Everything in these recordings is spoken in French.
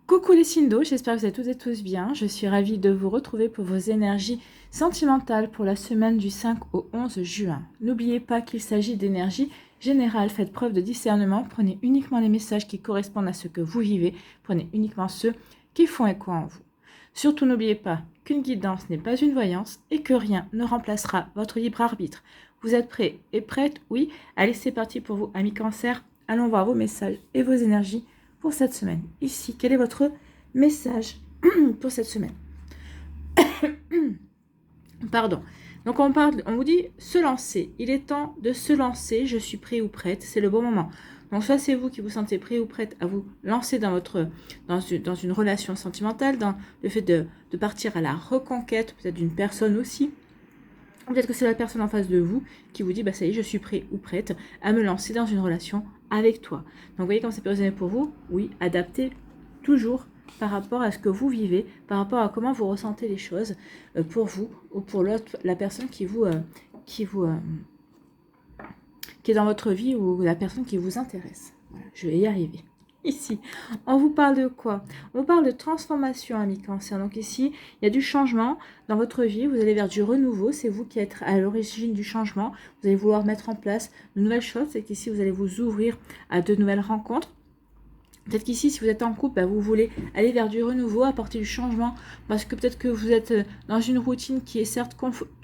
Coucou les Sindo, j'espère que vous êtes toutes et tous bien. Je suis ravie de vous retrouver pour vos énergies sentimentales pour la semaine du 5 au 11 juin. N'oubliez pas qu'il s'agit d'énergie générale. Faites preuve de discernement. Prenez uniquement les messages qui correspondent à ce que vous vivez. Prenez uniquement ceux qui font écho en vous. Surtout n'oubliez pas qu'une guidance n'est pas une voyance et que rien ne remplacera votre libre arbitre. Vous êtes prêts et prêtes? Oui. Allez, c'est parti pour vous, amis Cancer. Allons voir vos messages et vos énergies pour cette semaine. Ici, quel est votre message pour cette semaine? Pardon. Donc on vous dit se lancer. Il est temps de se lancer. Je suis prêt ou prête. C'est le bon moment. Donc soit c'est vous qui vous sentez prêt ou prête à vous lancer dans une relation sentimentale, dans le fait de partir à la reconquête, peut-être d'une personne aussi. Peut-être que c'est la personne en face de vous qui vous dit bah ça y est, je suis prêt ou prête à me lancer dans une relation avec toi. Donc vous voyez comment c'est personnel pour vous? Oui, adaptez toujours par rapport à ce que vous vivez, par rapport à comment vous ressentez les choses pour vous ou pour l'autre, la personne qui est dans votre vie ou la personne qui vous intéresse. Voilà, je vais y arriver. Ici, on vous parle de quoi? On vous parle de transformation, amis Cancer. Donc ici, il y a du changement dans votre vie. Vous allez vers du renouveau. C'est vous qui êtes à l'origine du changement. Vous allez vouloir mettre en place de nouvelles choses. C'est qu'ici, vous allez vous ouvrir à de nouvelles rencontres. Peut-être qu'ici, si vous êtes en couple, vous voulez aller vers du renouveau, apporter du changement, parce que peut-être que vous êtes dans une routine qui est certes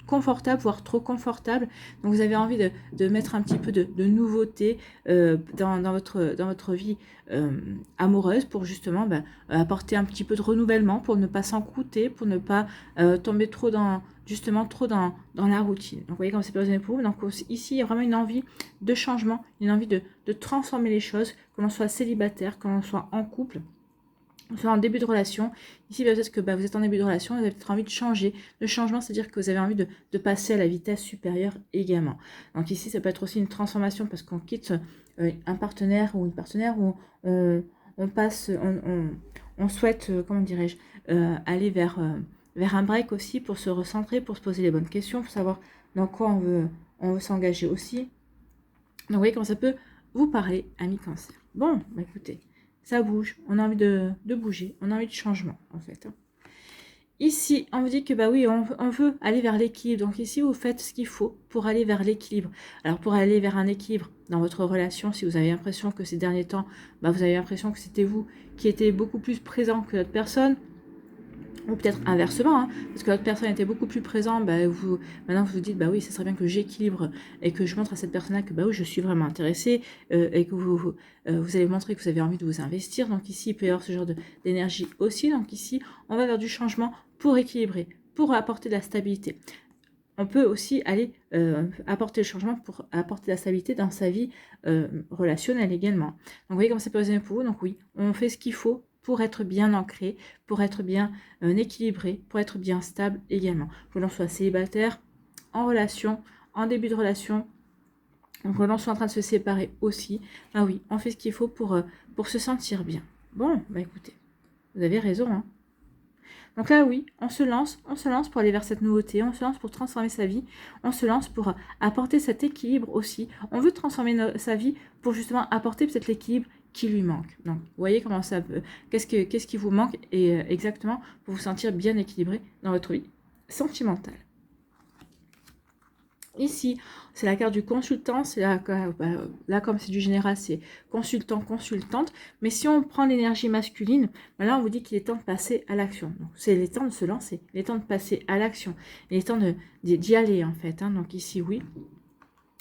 confortable, voire trop confortable. Donc vous avez envie de mettre un petit peu de nouveauté dans votre vie amoureuse pour justement apporter un petit peu de renouvellement, pour ne pas s'encrouter, pour ne pas tomber trop dans la routine. Donc vous voyez comment c'est pas pour vous. Donc ici, il y a vraiment une envie de changement, une envie de transformer les choses, que l'on soit célibataire, que l'on soit en couple, soit en début de relation. Ici, peut-être que vous êtes en début de relation, vous avez peut-être envie de changer. Le changement, c'est-à-dire que vous avez envie de passer à la vitesse supérieure également. Donc ici, ça peut être aussi une transformation parce qu'on quitte un partenaire ou une partenaire où on souhaite, comment dirais-je, aller vers un break aussi pour se recentrer, pour se poser les bonnes questions, pour savoir dans quoi on veut s'engager aussi. Donc vous voyez comment ça peut vous parler, amis Cancer. Bon, écoutez, ça bouge, on a envie de bouger, on a envie de changement en fait. Ici, on vous dit que oui, on veut aller vers l'équilibre. Donc ici, vous faites ce qu'il faut pour aller vers l'équilibre. Alors pour aller vers un équilibre dans votre relation, si vous avez l'impression que ces derniers temps, vous avez l'impression que c'était vous qui étiez beaucoup plus présent que l'autre personne, ou peut-être inversement, parce que l'autre personne était beaucoup plus présente, maintenant vous vous dites, oui, ça serait bien que j'équilibre et que je montre à cette personne-là que oui, je suis vraiment intéressée et que vous allez montrer que vous avez envie de vous investir. Donc ici, il peut y avoir ce genre d'énergie aussi. Donc ici, on va vers du changement pour équilibrer, pour apporter de la stabilité. On peut aussi aller apporter le changement pour apporter de la stabilité dans sa vie relationnelle également. Donc vous voyez comment c'est posé pour vous. Donc oui, on fait ce qu'il faut pour être bien ancré, pour être bien équilibré, pour être bien stable également. Que l'on soit célibataire, en relation, en début de relation, donc que l'on soit en train de se séparer aussi. Oui, on fait ce qu'il faut pour se sentir bien. Bon, écoutez, vous avez raison, hein. Donc là, oui, on se lance pour aller vers cette nouveauté, on se lance pour transformer sa vie, on se lance pour apporter cet équilibre aussi. On veut transformer sa vie pour justement apporter peut-être l'équilibre qui lui manque. Donc, vous voyez comment ça peut, qu'est-ce qui vous manque et exactement pour vous sentir bien équilibré dans votre vie sentimentale. Ici, c'est la carte du consultant, c'est là comme c'est du général, c'est consultant, consultante. Mais si on prend l'énergie masculine, là on vous dit qu'il est temps de passer à l'action. Donc c'est le temps de se lancer, il est temps de passer à l'action, il est temps d'y aller en fait. Donc ici, oui.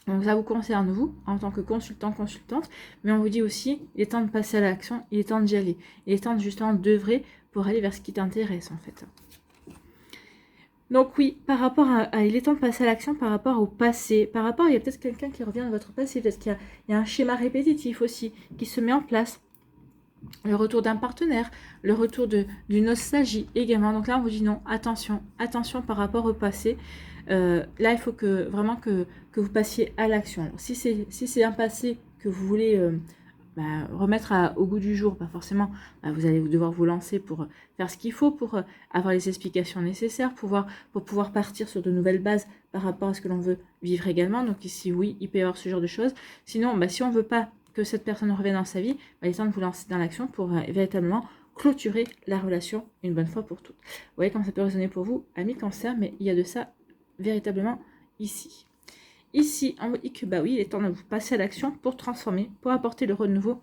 Donc ça vous concerne vous, en tant que consultant, consultante, mais on vous dit aussi, il est temps de passer à l'action, il est temps d'y aller. Il est temps justement d'œuvrer pour aller vers ce qui t'intéresse en fait. Donc oui, par rapport il est temps de passer à l'action par rapport au passé. Par rapport, il y a peut-être quelqu'un qui revient dans votre passé. Peut-être qu'il y a un schéma répétitif aussi qui se met en place. Le retour d'un partenaire, le retour d'une nostalgie également. Donc là, on vous dit non, attention par rapport au passé. Là, il faut vraiment que vous passiez à l'action. Si c'est un passé que vous voulez remettre au goût du jour, forcément, vous allez devoir vous lancer pour faire ce qu'il faut, pour avoir les explications nécessaires, pour pouvoir partir sur de nouvelles bases par rapport à ce que l'on veut vivre également. Donc ici, oui, il peut y avoir ce genre de choses. Sinon, si on ne veut pas que cette personne revienne dans sa vie, il est temps de vous lancer dans l'action pour véritablement clôturer la relation une bonne fois pour toutes. Vous voyez comment ça peut résonner pour vous, amis Cancer, mais il y a de ça véritablement ici. Ici, on vous dit que bah oui, il est temps de vous passer à l'action pour transformer, pour apporter le renouveau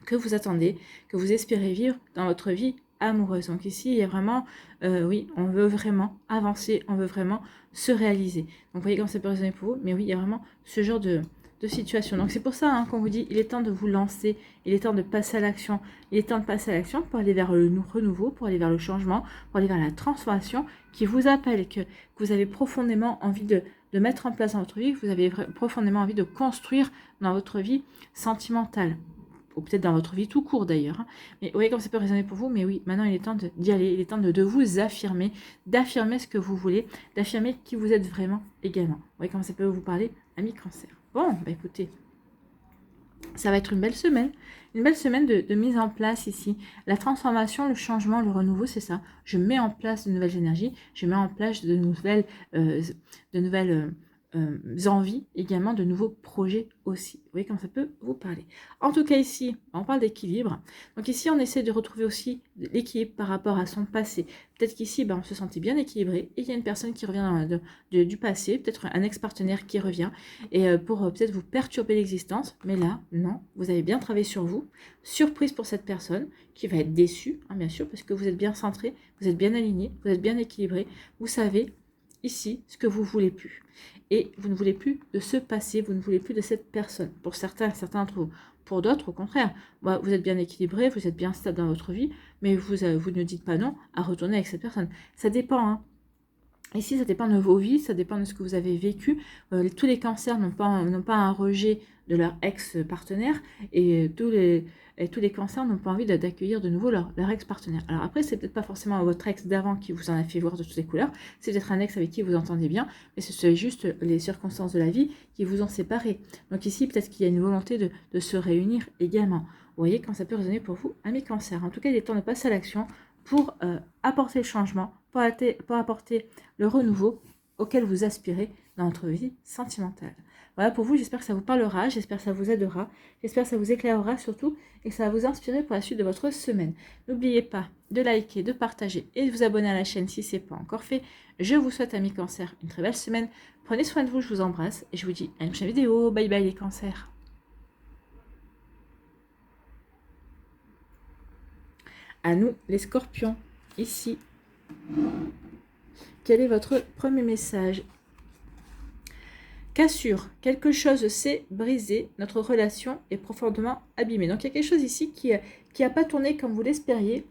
que vous attendez, que vous espérez vivre dans votre vie amoureuse. Donc ici, il y a vraiment, oui, on veut vraiment avancer, on veut vraiment se réaliser. Donc vous voyez comment ça peut résonner pour vous, mais oui, il y a vraiment ce genre de situation. Donc c'est pour ça qu'on vous dit, il est temps de vous lancer, il est temps de passer à l'action, il est temps de passer à l'action pour aller vers le renouveau, pour aller vers le changement, pour aller vers la transformation qui vous appelle, que vous avez profondément envie de mettre en place dans votre vie, que vous avez profondément envie de construire dans votre vie sentimentale, ou peut-être dans votre vie tout court d'ailleurs. Mais vous voyez comme ça peut résonner pour vous, mais oui, maintenant il est temps d'y aller, il est temps de vous affirmer, d'affirmer ce que vous voulez, d'affirmer qui vous êtes vraiment également. Vous voyez comment ça peut vous parler, amis Cancer. Bon, bah écoutez, ça va être une belle semaine de mise en place ici. La transformation, le changement, le renouveau, c'est ça. Je mets en place de nouvelles énergies, je mets en place de nouvelles envies, également de nouveaux projets aussi. Vous voyez comment ça peut vous parler. En tout cas ici, on parle d'équilibre. Donc ici, on essaie de retrouver aussi l'équilibre par rapport à son passé. Peut-être qu'ici, on se sentait bien équilibré et il y a une personne qui revient du passé, peut-être un ex-partenaire qui revient et pour peut-être vous perturber l'existence. Mais là, non, vous avez bien travaillé sur vous. Surprise pour cette personne qui va être déçue, bien sûr, parce que vous êtes bien centré, vous êtes bien aligné, vous êtes bien équilibré. Vous savez ici ce que vous voulez plus. Et vous ne voulez plus de ce passé, vous ne voulez plus de cette personne. Pour certains d'entre vous. Pour d'autres, au contraire, vous êtes bien équilibré, vous êtes bien stable dans votre vie, mais vous ne dites pas non à retourner avec cette personne. Ça dépend, Ici, ça dépend de vos vies, ça dépend de ce que vous avez vécu. Tous les cancers n'ont pas un rejet de leur ex-partenaire et tous les cancers n'ont pas envie d'accueillir de nouveau leur ex-partenaire. Alors après, c'est peut-être pas forcément votre ex d'avant qui vous en a fait voir de toutes les couleurs, c'est peut-être un ex avec qui vous entendez bien, mais c'est juste les circonstances de la vie qui vous ont séparés. Donc ici, peut-être qu'il y a une volonté de se réunir également. Vous voyez quand ça peut résonner pour vous, amis cancers. En tout cas, il est temps de passer à l'action pour apporter le changement, pour apporter le renouveau auquel vous aspirez dans votre vie sentimentale. Voilà pour vous, j'espère que ça vous parlera, j'espère que ça vous aidera, j'espère que ça vous éclairera surtout et que ça va vous inspirer pour la suite de votre semaine. N'oubliez pas de liker, de partager et de vous abonner à la chaîne si ce n'est pas encore fait. Je vous souhaite, amis cancers, une très belle semaine. Prenez soin de vous, je vous embrasse et je vous dis à une prochaine vidéo. Bye bye les cancers. À nous les scorpions, ici. Quel est votre premier message? Cassure, quelque chose s'est brisé, notre relation est profondément abîmée. Donc il y a quelque chose ici qui n'a pas tourné comme vous l'espériez.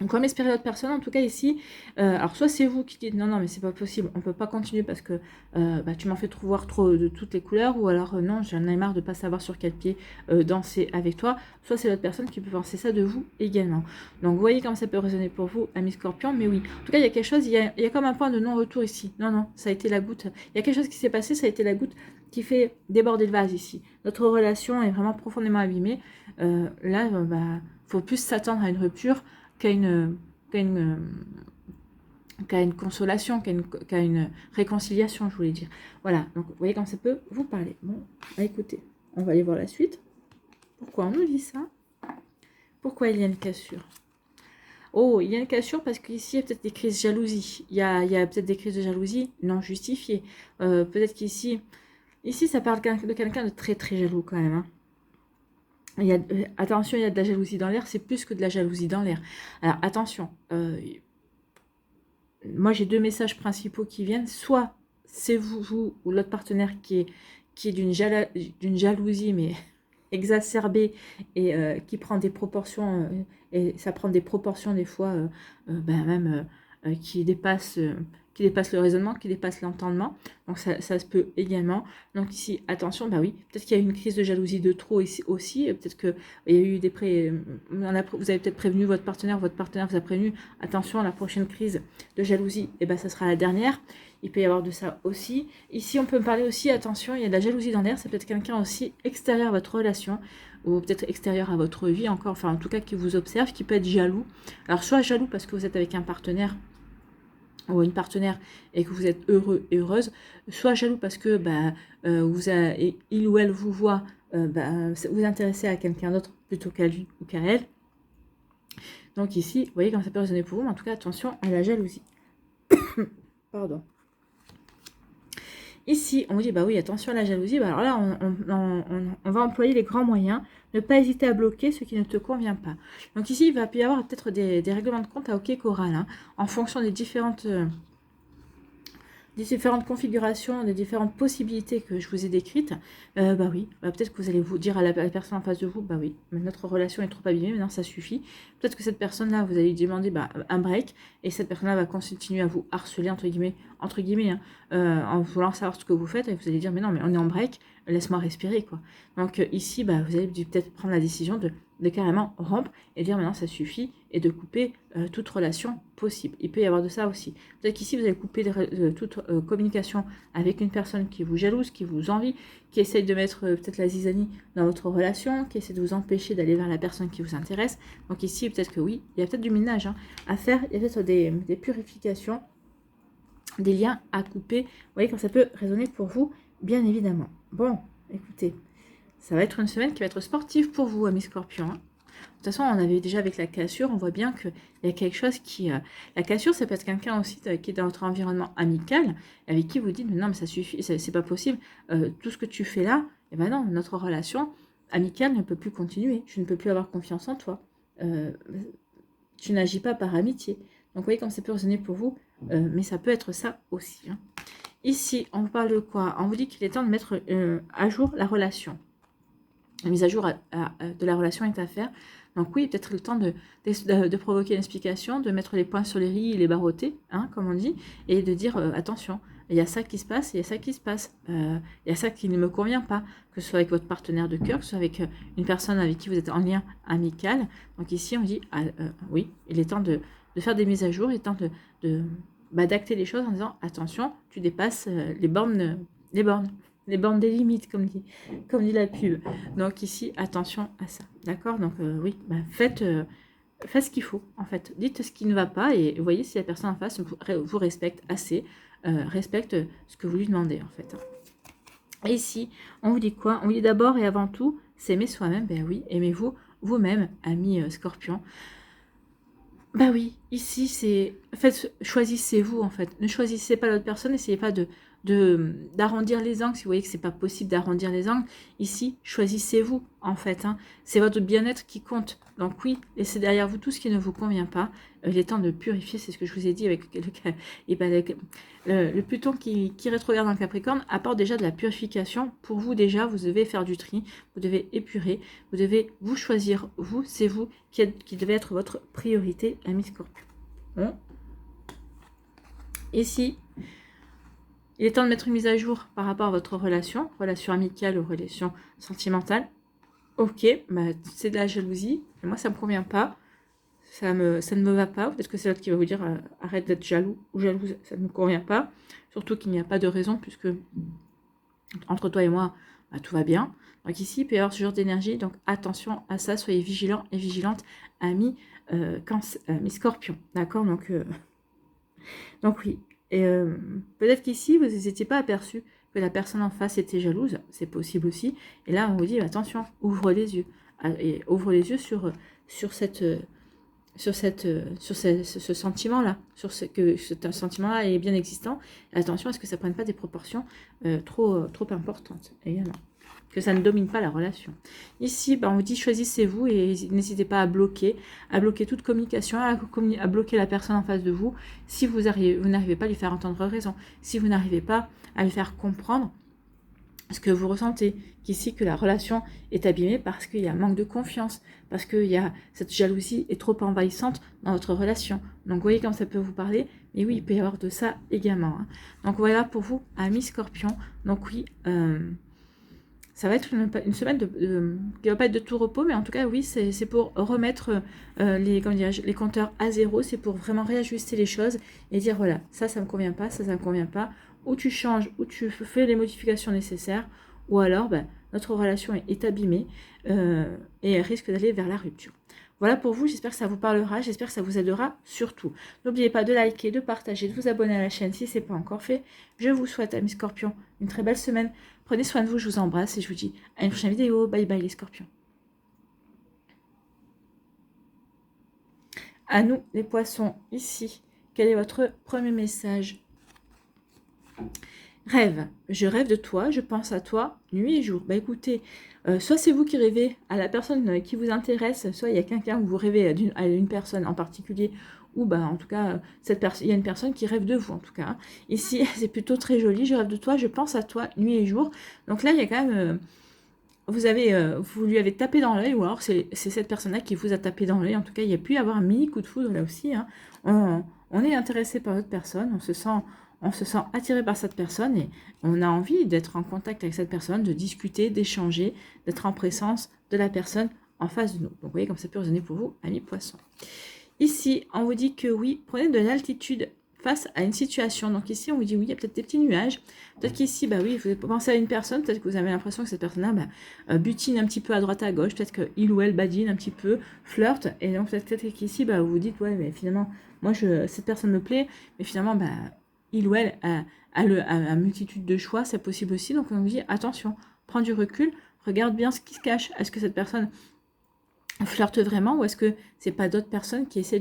Donc comme espérer l'autre personne, en tout cas ici, alors soit c'est vous qui dites non mais c'est pas possible, on peut pas continuer parce que tu m'en fais voir trop de toutes les couleurs, ou alors non, j'en ai marre de pas savoir sur quel pied danser avec toi, soit c'est l'autre personne qui peut penser ça de vous également. Donc vous voyez comment ça peut résonner pour vous, amis scorpions, mais oui, en tout cas il y a quelque chose, il y a comme un point de non-retour ici, non, ça a été la goutte, il y a quelque chose qui s'est passé, ça a été la goutte qui fait déborder le vase ici. Notre relation est vraiment profondément abîmée, là, faut plus s'attendre à une rupture qu'à une consolation, qu'à une réconciliation, je voulais dire. Voilà, donc vous voyez comment ça peut vous parler. Bon, écoutez, on va aller voir la suite. Pourquoi on nous dit ça? Pourquoi il y a une cassure? Oh, il y a une cassure parce qu'ici, il y a peut-être des crises de jalousie. Il y a peut-être des crises de jalousie non justifiées. Peut-être qu'ici, ça parle de quelqu'un de très très jaloux quand même, attention, il y a de la jalousie dans l'air, c'est plus que de la jalousie dans l'air. Alors attention, moi j'ai deux messages principaux qui viennent, soit c'est vous ou l'autre partenaire qui est d'une jalousie mais exacerbée et qui prend des proportions, et ça prend des proportions des fois même qui dépassent le raisonnement, qui dépasse l'entendement. Donc ça se peut également. Donc ici, attention, oui, peut-être qu'il y a eu une crise de jalousie de trop ici aussi. Peut-être qu'il y a eu vous avez peut-être prévenu votre partenaire vous a prévenu, attention, la prochaine crise de jalousie, ça sera la dernière. Il peut y avoir de ça aussi. Ici, on peut me parler aussi, attention, il y a de la jalousie dans l'air. C'est peut-être quelqu'un aussi extérieur à votre relation, ou peut-être extérieur à votre vie encore, enfin en tout cas qui vous observe, qui peut être jaloux. Alors soit jaloux parce que vous êtes avec un partenaire ou une partenaire et que vous êtes heureux et heureuse, soit jaloux parce que il ou elle vous voit vous intéresser à quelqu'un d'autre plutôt qu'à lui ou qu'à elle. Donc ici, vous voyez comme ça peut résonner pour vous, mais en tout cas, attention à la jalousie. Pardon. Ici, on vous dit, bah oui, attention à la jalousie. Bah alors là, on va employer les grands moyens. Ne pas hésiter à bloquer ce qui ne te convient pas. Donc ici, il va y avoir peut-être des règlements de compte à OK Choral, hein, en fonction des différentes configurations, des différentes possibilités que je vous ai décrites. Bah oui, peut-être que vous allez vous dire à la personne en face de vous, bah oui, notre relation est trop abîmée, maintenant ça suffit. Peut-être que cette personne-là, vous allez lui demander un break, et cette personne-là va continuer à vous harceler, entre guillemets hein, en voulant savoir ce que vous faites, et vous allez dire, mais non, mais on est en break, laisse-moi respirer, quoi. Donc ici, vous allez peut-être prendre la décision de carrément rompre et dire maintenant ça suffit et de couper toute relation possible. Il peut y avoir de ça aussi. Peut-être qu'ici vous allez couper toute communication avec une personne qui vous jalouse, qui vous envie, qui essaye de mettre peut-être la zizanie dans votre relation, qui essaie de vous empêcher d'aller vers la personne qui vous intéresse. Donc ici peut-être que oui, il y a peut-être du minage hein, à faire, il y a peut-être des purifications, des liens à couper. Vous voyez quand ça peut résonner pour vous, bien évidemment. Bon, écoutez. Ça va être une semaine qui va être sportive pour vous, amis scorpions. Hein. De toute façon, on avait déjà avec la cassure, on voit bien qu'il y a quelque chose qui... La cassure, ça peut être quelqu'un aussi qui est dans votre environnement amical, avec qui vous dites, non, mais ça suffit, c'est pas possible. Tout ce que tu fais là, eh ben non, notre relation amicale ne peut plus continuer. Je ne peux plus avoir confiance en toi. Tu n'agis pas par amitié. Donc, vous voyez comme ça peut résonner pour vous, mais ça peut être ça aussi. Hein. Ici, on vous parle de quoi? On vous dit qu'il est temps de mettre à jour la relation. La mise à jour de la relation est à faire. Donc oui, peut-être le temps de provoquer une explication, de mettre les points sur les i et les barreauter, hein, comme on dit, et de dire attention, il y a ça qui se passe, il y a ça qui se passe, il y a ça qui ne me convient pas, que ce soit avec votre partenaire de cœur, que ce soit avec une personne avec qui vous êtes en lien amical. Donc ici, on dit oui, il est temps de faire des mises à jour, il est temps d'acter les choses en disant attention, tu dépasses les bornes. Les bornes des limites, comme dit la pub. Donc ici, attention à ça. D'accord? Donc oui, faites ce qu'il faut, en fait. Dites ce qui ne va pas et voyez si la personne en face vous respecte assez, respecte ce que vous lui demandez, en fait. Et ici, on vous dit quoi? On vous dit d'abord et avant tout, s'aimer soi-même. Ben oui, aimez-vous vous-même, amis scorpions. Bah oui, ici, c'est... En fait, choisissez-vous, en fait. Ne choisissez pas l'autre personne, n'essayez pas d'arrondir les angles, si vous voyez que c'est pas possible d'arrondir les angles. Ici, choisissez-vous, en fait. Hein. C'est votre bien-être qui compte. Donc oui, laissez derrière vous tout ce qui ne vous convient pas. Il est temps de purifier, c'est ce que je vous ai dit avec le Pluton qui rétrograde dans le Capricorne, apporte déjà de la purification. Pour vous, déjà, vous devez faire du tri, vous devez épurer, vous devez vous choisir, vous, c'est vous qui devez être votre priorité, ami Scorpion. Bon. Ici, il est temps de mettre une mise à jour par rapport à votre relation amicale ou relation sentimentale. Ok, c'est de la jalousie, et moi ça me convient pas, ça ne me va pas. Peut-être que c'est l'autre qui va vous dire arrête d'être jaloux ou jalouse, ça ne me convient pas. Surtout qu'il n'y a pas de raison, puisque entre toi et moi, tout va bien. Donc ici, il peut y avoir ce genre d'énergie, donc attention à ça, soyez vigilants et vigilantes, amis Scorpion. D'accord, donc oui. Et peut-être qu'ici, vous n'étiez pas aperçu que la personne en face était jalouse, c'est possible aussi. Et là, on vous dit, attention, ouvre les yeux. Et ouvre les yeux sur ce sentiment-là, que ce sentiment-là est bien existant. Et attention à ce que ça ne prenne pas des proportions trop importantes, également. Que ça ne domine pas la relation. Ici, on vous dit choisissez-vous et n'hésitez pas à bloquer toute communication, à bloquer la personne en face de vous si vous n'arrivez pas à lui faire entendre raison, si vous n'arrivez pas à lui faire comprendre ce que vous ressentez, qu'ici que la relation est abîmée parce qu'il y a un manque de confiance, parce que cette jalousie est trop envahissante dans votre relation. Donc vous voyez comme ça peut vous parler, mais oui, il peut y avoir de ça également. Hein. Donc voilà pour vous, amis Scorpion. Donc oui, ça va être une semaine qui va pas être de tout repos, mais en tout cas, oui, c'est pour remettre les compteurs à zéro, c'est pour vraiment réajuster les choses et dire, voilà, ça me convient pas, ça me convient pas, ou tu changes, ou tu fais les modifications nécessaires, ou alors, notre relation est abîmée et elle risque d'aller vers la rupture. Voilà pour vous, j'espère que ça vous parlera, j'espère que ça vous aidera surtout. N'oubliez pas de liker, de partager, de vous abonner à la chaîne si ce n'est pas encore fait. Je vous souhaite, amis Scorpions, une très belle semaine. Prenez soin de vous, je vous embrasse et je vous dis à une prochaine vidéo. Bye bye les Scorpions. À nous, les poissons, ici, quel est votre premier message? Rêve. Je rêve de toi, je pense à toi, nuit et jour. Bah écoutez, soit c'est vous qui rêvez à la personne qui vous intéresse, soit il y a quelqu'un où vous rêvez à une personne en particulier, ou bah en tout cas, il y a une personne qui rêve de vous en tout cas. Ici, c'est plutôt très joli, je rêve de toi, je pense à toi, nuit et jour. Donc là, il y a quand même... vous lui avez tapé dans l'œil, ou alors c'est cette personne-là qui vous a tapé dans l'œil. En tout cas, il y a pu y avoir un mini coup de foudre là aussi. Hein. On est intéressé par l'autre personne, on se sent attiré par cette personne et on a envie d'être en contact avec cette personne, de discuter, d'échanger, d'être en présence de la personne en face de nous. Donc vous voyez comme ça peut résonner pour vous, amis poissons. Ici, on vous dit que oui, prenez de l'altitude face à une situation. Donc ici, on vous dit oui, il y a peut-être des petits nuages. Peut-être qu'ici, bah oui, vous pensez à une personne, peut-être que vous avez l'impression que cette personne-là butine un petit peu à droite à gauche, peut-être qu'il ou elle badine un petit peu, flirte, et donc peut-être qu'ici, bah, vous vous dites, ouais, mais finalement, cette personne me plaît, mais finalement, bah, il ou elle a une multitude de choix, c'est possible aussi. Donc on vous dit, attention, prends du recul, regarde bien ce qui se cache. Est-ce que cette personne flirte vraiment ou est-ce que c'est pas d'autres personnes qui essaient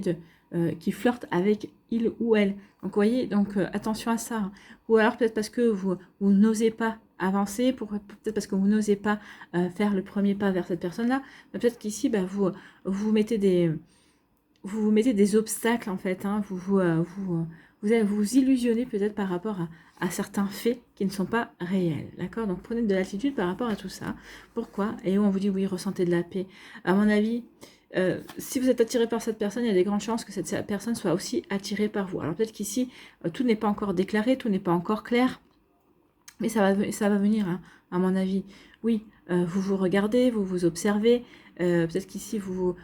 qui flirtent avec il ou elle. Donc vous voyez, donc attention à ça. Hein. Ou alors peut-être parce que vous n'osez pas avancer, peut-être parce que vous n'osez pas faire le premier pas vers cette personne-là. Peut-être qu'ici, bah, vous mettez des obstacles en fait. Hein. Vous illusionnez peut-être par rapport à certains faits qui ne sont pas réels. D'accord? Donc prenez de l'altitude par rapport à tout ça. Pourquoi? Et où on vous dit oui, ressentez de la paix. À mon avis, si vous êtes attiré par cette personne, il y a des grandes chances que cette personne soit aussi attirée par vous. Alors peut-être qu'ici, tout n'est pas encore déclaré, tout n'est pas encore clair, mais ça va venir, hein, à mon avis. Oui, vous vous regardez, vous vous observez, peut-être qu'ici, vous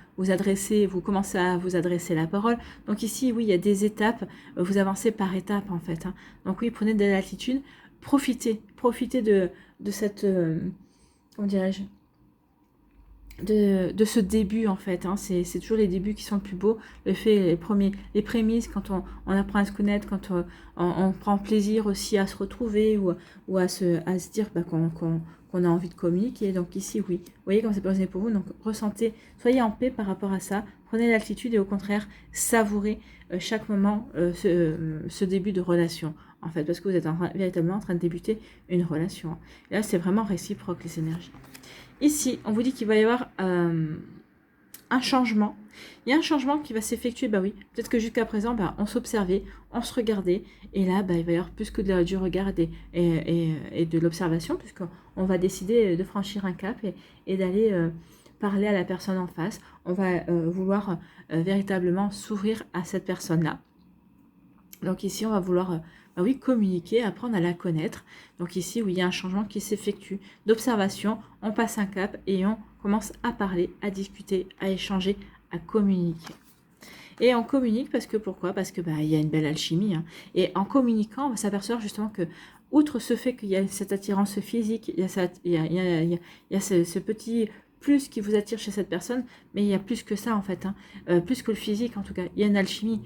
commencez à vous adresser la parole. Donc ici, oui, il y a des étapes, vous avancez par étapes en fait. Hein. Donc oui, prenez de l'altitude, profitez de cette, comment dirais-je, de ce début en fait. Hein. C'est toujours les débuts qui sont le plus beaux. Les prémices, quand on apprend à se connaître, quand on prend plaisir aussi à se retrouver ou à se dire bah, qu'on a envie de communiquer. Donc ici, oui. Vous voyez comment c'est posé pour vous. Donc ressentez, soyez en paix par rapport à ça. Prenez l'altitude et au contraire, savourez chaque moment ce début de relation. En fait, parce que vous êtes véritablement en train de débuter une relation. Et là, c'est vraiment réciproque les énergies. Ici, on vous dit qu'il va y avoir un changement. Il y a un changement qui va s'effectuer, bah oui. Peut-être que jusqu'à présent, bah, on s'observait, on se regardait. Et là, bah, il va y avoir plus que du regard et de l'observation, puisqu'on va décider de franchir un cap et d'aller parler à la personne en face. On va vouloir véritablement s'ouvrir à cette personne-là. Donc ici, on va vouloir bah oui, communiquer, apprendre à la connaître. Donc ici, oui, il y a un changement qui s'effectue d'observation. On passe un cap et on commence à parler, à discuter, à échanger, à communiquer. Et on communique parce que pourquoi? Parce que bah, il y a une belle alchimie. Hein. Et en communiquant, on va s'apercevoir justement que, outre ce fait qu'il y a cette attirance physique, il y a ce petit plus qui vous attire chez cette personne, mais il y a plus que ça en fait, hein. Plus que le physique en tout cas. Il y a une alchimie,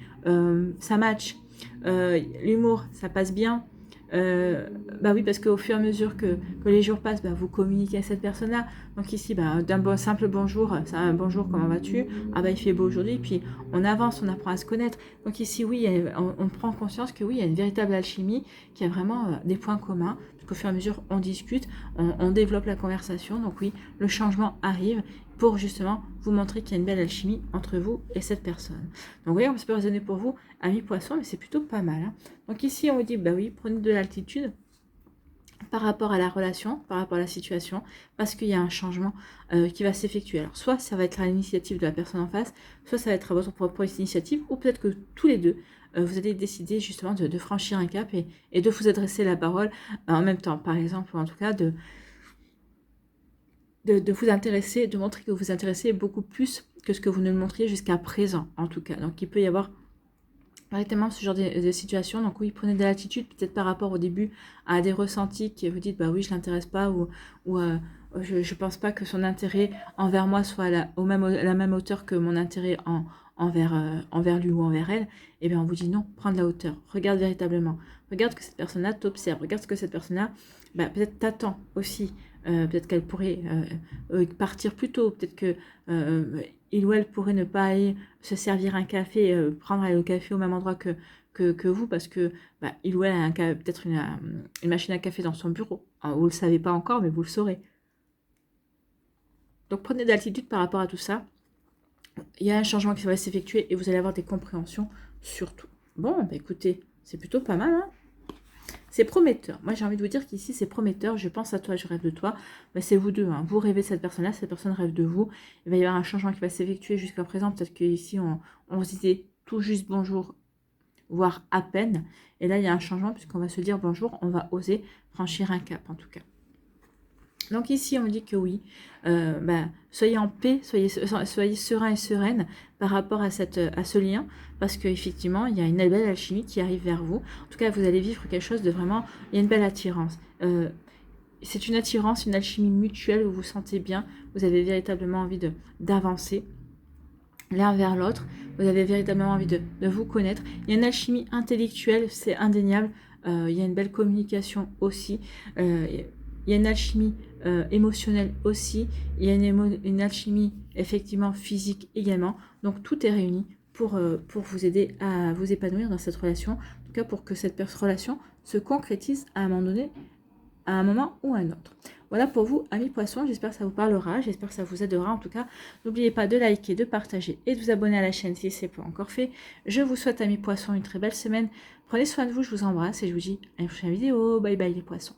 ça match. L'humour, ça passe bien. Bah oui, parce qu'au fur et à mesure que les jours passent, bah, vous communiquez à cette personne-là. Donc ici, bah, d'un simple bonjour, c'est un bonjour, comment vas-tu? Ah bah il fait beau aujourd'hui, puis on avance, on apprend à se connaître. Donc ici, oui, on prend conscience que oui, il y a une véritable alchimie, qui a vraiment des points communs. Parce qu'au fur et à mesure, on discute, on développe la conversation. Donc oui, le changement arrive pour justement vous montrer qu'il y a une belle alchimie entre vous et cette personne. Donc vous voyez, ça peut résonner pour vous, amis poissons, mais c'est plutôt pas mal. Hein. Donc ici, on vous dit, bah oui, prenez de l'altitude par rapport à la relation, par rapport à la situation, parce qu'il y a un changement qui va s'effectuer. Alors soit ça va être à l'initiative de la personne en face, soit ça va être à votre propre initiative, ou peut-être que tous les deux, vous allez décider justement de franchir un cap et de vous adresser la parole en même temps, par exemple, ou en tout cas de vous intéresser, de montrer que vous vous intéressez beaucoup plus que ce que vous ne le montriez jusqu'à présent, en tout cas. Donc, il peut y avoir directement ce genre de situation. Donc, oui, prenez de l'attitude, peut-être par rapport au début à des ressentis qui vous dites, bah oui, je ne l'intéresse pas, ou je ne pense pas que son intérêt envers moi soit à la même hauteur que mon intérêt envers lui ou envers elle. Et bien, on vous dit non, prends de la hauteur. Regarde véritablement. Regarde que cette personne-là t'observe. Regarde ce que cette personne-là, bah, peut-être t'attend aussi peut-être qu'elle pourrait partir plus tôt, peut-être que il ou elle pourrait ne pas aller se servir un café, prendre le café au même endroit que vous, parce que il ou elle a peut-être une machine à café dans son bureau. Alors, vous ne le savez pas encore, mais vous le saurez. Donc prenez de l'altitude par rapport à tout ça. Il y a un changement qui va s'effectuer et vous allez avoir des compréhensions surtout. Bon, écoutez, c'est plutôt pas mal, hein. C'est prometteur. Moi, j'ai envie de vous dire qu'ici, c'est prometteur. Je pense à toi, je rêve de toi. C'est vous deux, hein. Vous rêvez de cette personne-là, cette personne rêve de vous. Il va y avoir un changement qui va s'effectuer jusqu'à présent. Peut-être qu'ici, on se disait tout juste bonjour, voire à peine. Et là, il y a un changement puisqu'on va se dire bonjour. On va oser franchir un cap, en tout cas. Donc ici, on me dit que oui, soyez en paix, soyez serein et sereine par rapport à ce lien, parce qu'effectivement, il y a une belle alchimie qui arrive vers vous. En tout cas, vous allez vivre quelque chose de vraiment, il y a une belle attirance. C'est une attirance, une alchimie mutuelle, vous vous sentez bien, vous avez véritablement envie d'avancer l'un vers l'autre, vous avez véritablement envie de vous connaître. Il y a une alchimie intellectuelle, c'est indéniable, il y a une belle communication aussi, il y a une alchimie émotionnelle aussi, il y a une alchimie effectivement physique également. Donc tout est réuni pour vous aider à vous épanouir dans cette relation, en tout cas pour que cette relation se concrétise à un moment donné, à un moment ou à un autre. Voilà pour vous, amis poissons, j'espère que ça vous parlera, j'espère que ça vous aidera. En tout cas, n'oubliez pas de liker, de partager et de vous abonner à la chaîne si ce n'est pas encore fait. Je vous souhaite, amis poissons, une très belle semaine. Prenez soin de vous, je vous embrasse et je vous dis à une prochaine vidéo. Bye bye les poissons.